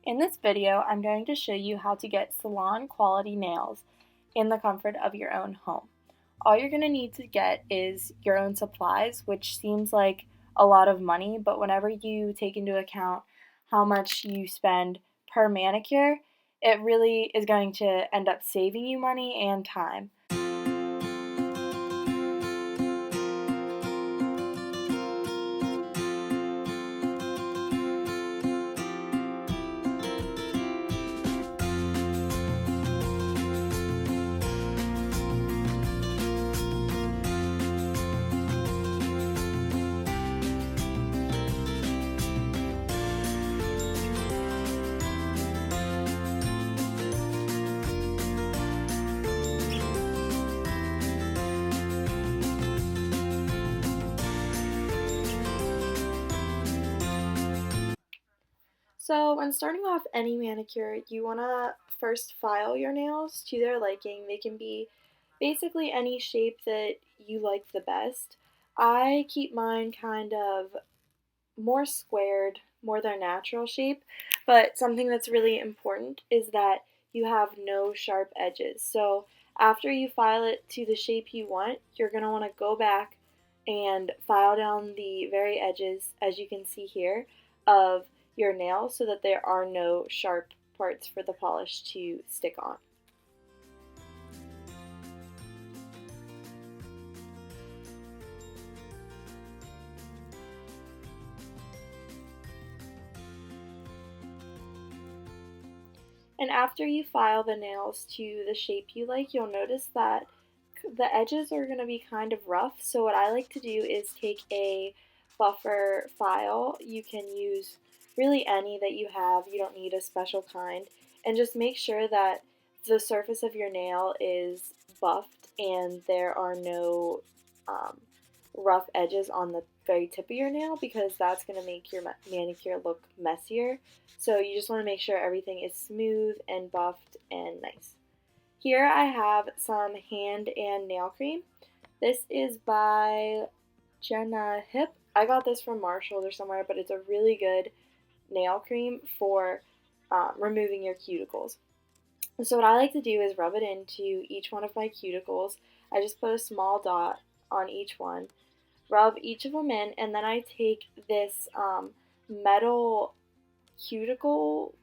In this video, I'm going to show you how to get salon quality nails in the comfort of your own home. All you're going to need to get is your own supplies, which seems like a lot of money, but whenever you take into account how much you spend per manicure, it really is going to end up saving you money and time. So when starting off any manicure, you want to first file your nails to their liking. They can be basically any shape that you like the best. I keep mine kind of more squared, more their natural shape, but something that's really important is that you have no sharp edges. So after you file it to the shape you want, you're going to want to go back and file down the very edges, as you can see here, of your nail so that there are no sharp parts for the polish to stick on. And after you file the nails to the shape you like, you'll notice that the edges are going to be kind of rough. So what I like to do is take a buffer file. You can use really any that you have. You don't need a special kind. And just make sure that the surface of your nail is buffed and there are no rough edges on the very tip of your nail, because that's going to make your manicure look messier. So you just want to make sure everything is smooth and buffed and nice. Here I have some hand and nail cream. This is by Jenna Hip. I got this from Marshall or somewhere, but it's a really good nail cream for removing your cuticles. So what I like to do is rub it into each one of my cuticles. I just put a small dot on each one, rub each of them in, and then I take this metal cuticle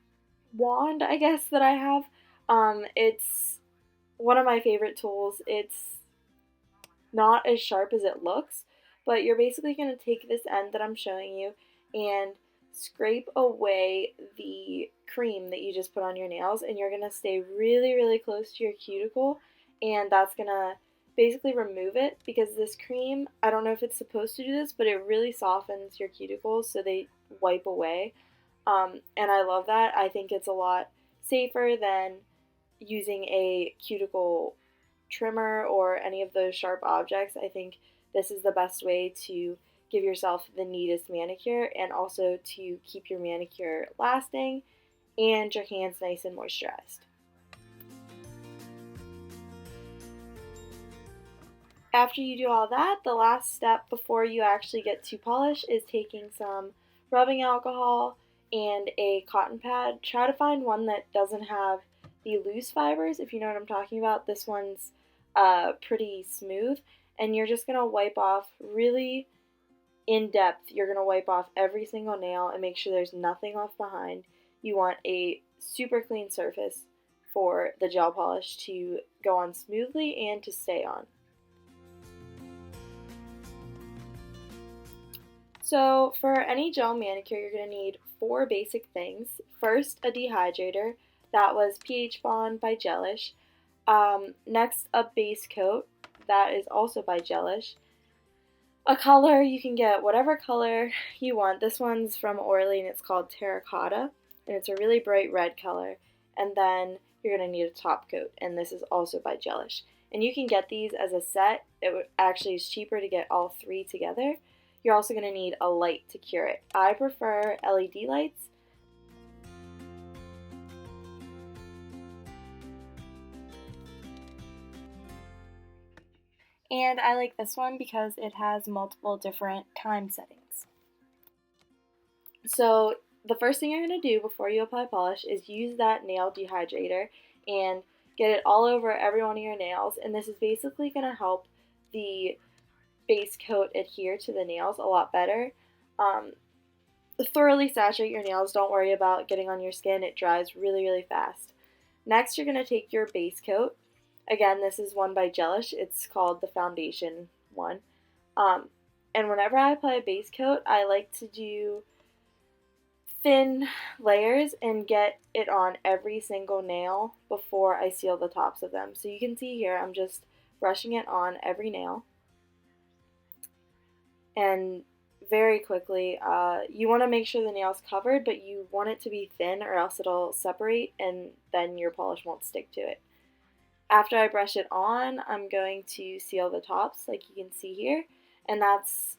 wand, I guess, that I have. It's one of my favorite tools. It's not as sharp as it looks, but you're basically going to take this end that I'm showing you and scrape away the cream that you just put on your nails, and you're going to stay really, really close to your cuticle, and that's going to basically remove it, because this cream, I don't know if it's supposed to do this, but it really softens your cuticles so they wipe away. And I love that. I think it's a lot safer than using a cuticle trimmer or any of those sharp objects. I think this is the best way to give yourself the neatest manicure and also to keep your manicure lasting and your hands nice and moisturized. After you do all that, the last step before you actually get to polish is taking some rubbing alcohol and a cotton pad. Try to find one that doesn't have the loose fibers, if you know what I'm talking about. This one's pretty smooth, and you're just going to wipe off really in depth. You're going to wipe off every single nail and make sure there's nothing left behind. You want a super clean surface for the gel polish to go on smoothly and to stay on. So for any gel manicure, you're going to need 4 basic things. First, a dehydrator. That was pH Bond by Gelish. Next, a base coat. That is also by Gelish. A color, you can get whatever color you want. This one's from Orly and it's called Terracotta, and it's a really bright red color. And then you're going to need a top coat, and this is also by Gelish. And you can get these as a set. It actually is cheaper to get all 3 together. You're also going to need a light to cure it. I prefer LED lights. And I like this one because it has multiple different time settings. So the first thing you're going to do before you apply polish is use that nail dehydrator and get it all over every one of your nails. And this is basically going to help the base coat adhere to the nails a lot better. Thoroughly saturate your nails. Don't worry about getting on your skin. It dries really, really fast. Next, you're going to take your base coat. Again, this is one by Gelish. It's called the foundation one. And whenever I apply a base coat, I like to do thin layers and get it on every single nail before I seal the tops of them. So you can see here, I'm just brushing it on every nail. And very quickly, you want to make sure the nail's covered, but you want it to be thin or else it'll separate and then your polish won't stick to it. After I brush it on, I'm going to seal the tops like you can see here, and that's,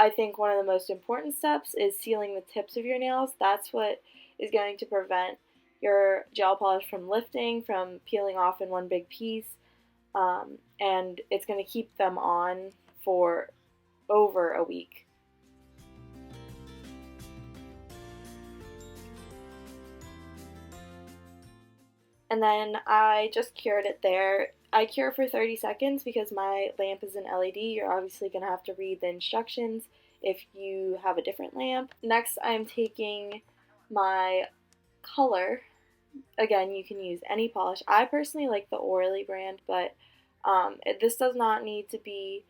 I think, one of the most important steps is sealing the tips of your nails. That's what is going to prevent your gel polish from lifting, from peeling off in one big piece, and it's going to keep them on for over a week. And then I just cured it there. I cure for 30 seconds because my lamp is an LED. You're obviously going to have to read the instructions if you have a different lamp. Next, I'm taking my color. Again, you can use any polish. I personally like the Orly brand, but this does not need to be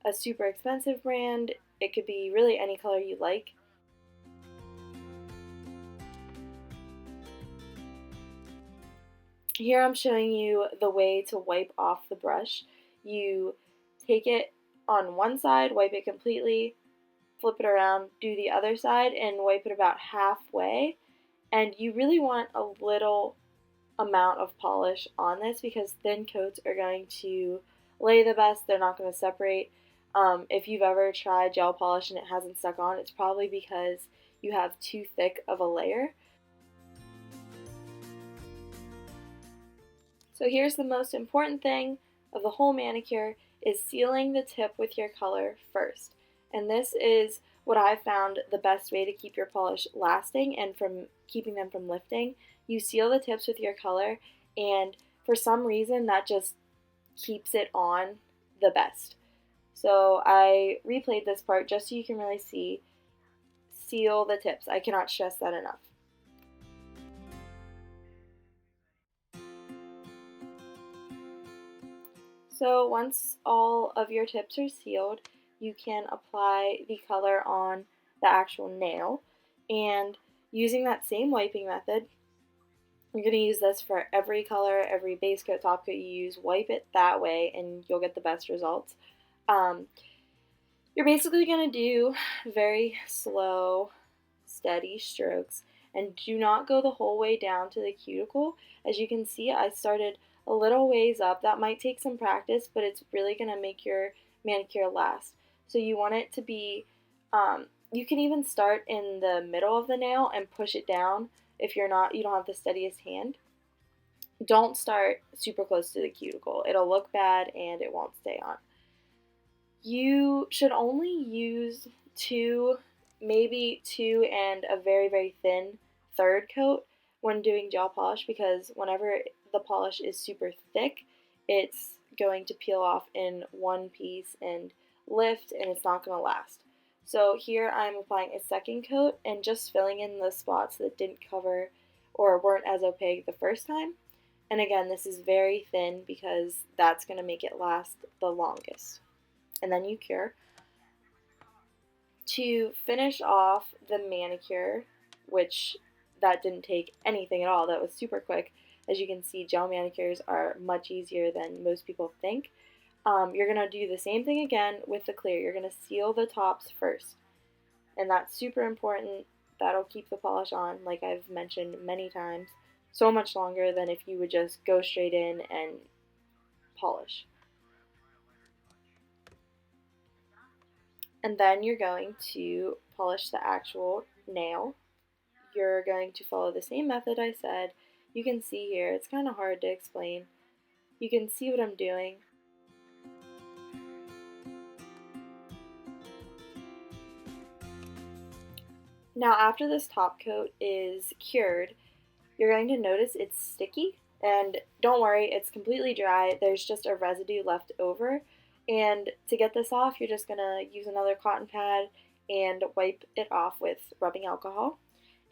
a super expensive brand. It could be really any color you like. Here I'm showing you the way to wipe off the brush. You take it on one side, wipe it completely, flip it around, do the other side, and wipe it about halfway. And you really want a little amount of polish on this because thin coats are going to lay the best. They're not going to separate. If you've ever tried gel polish and it hasn't stuck on, it's probably because you have too thick of a layer. So here's the most important thing of the whole manicure is sealing the tip with your color first. And this is what I've found the best way to keep your polish lasting and from keeping them from lifting. You seal the tips with your color, and for some reason that just keeps it on the best. So I replayed this part just so you can really see. Seal the tips. I cannot stress that enough. So once all of your tips are sealed, you can apply the color on the actual nail. And using that same wiping method, you're going to use this for every color, every base coat, top coat you use. Wipe it that way and you'll get the best results. You're basically going to do very slow, steady strokes, and do not go the whole way down to the cuticle. As you can see, I started a little ways up. That might take some practice, but it's really going to make your manicure last. So you want it to be, you can even start in the middle of the nail and push it down if you don't have the steadiest hand. Don't start super close to the cuticle. It'll look bad and it won't stay on. You should only use maybe two and a very, very thin third coat when doing gel polish, because whenever the polish is super thick, it's going to peel off in one piece and lift, and it's not going to last. So here I'm applying a second coat and just filling in the spots that didn't cover or weren't as opaque the first time. And again, this is very thin because that's going to make it last the longest. And then you cure. To finish off the manicure, which that didn't take anything at all, that was super quick. As you can see, gel manicures are much easier than most people think. You're going to do the same thing again with the clear. You're going to seal the tops first. And that's super important. That'll keep the polish on, like I've mentioned many times, so much longer than if you would just go straight in and polish. And then you're going to polish the actual nail. You're going to follow the same method I said. You can see here, it's kind of hard to explain. You can see what I'm doing. Now after this top coat is cured, you're going to notice it's sticky, and don't worry, it's completely dry. There's just a residue left over, and to get this off, you're just going to use another cotton pad and wipe it off with rubbing alcohol.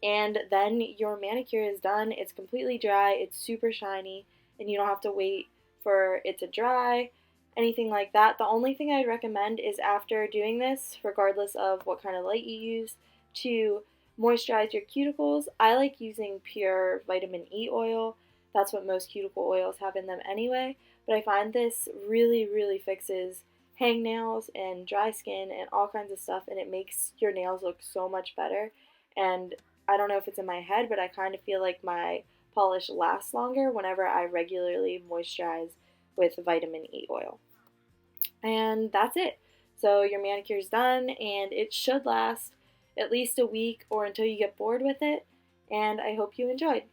And then your manicure is done. It's completely dry, it's super shiny, and you don't have to wait for it to dry, anything like that. The only thing I'd recommend is after doing this, regardless of what kind of light you use, to moisturize your cuticles. I like using pure vitamin E oil. That's what most cuticle oils have in them anyway, but I find this really, really fixes hangnails and dry skin and all kinds of stuff, and it makes your nails look so much better. And I don't know if it's in my head, but I kind of feel like my polish lasts longer whenever I regularly moisturize with vitamin E oil. And that's it. So your manicure's done, and it should last at least a week or until you get bored with it. And I hope you enjoyed.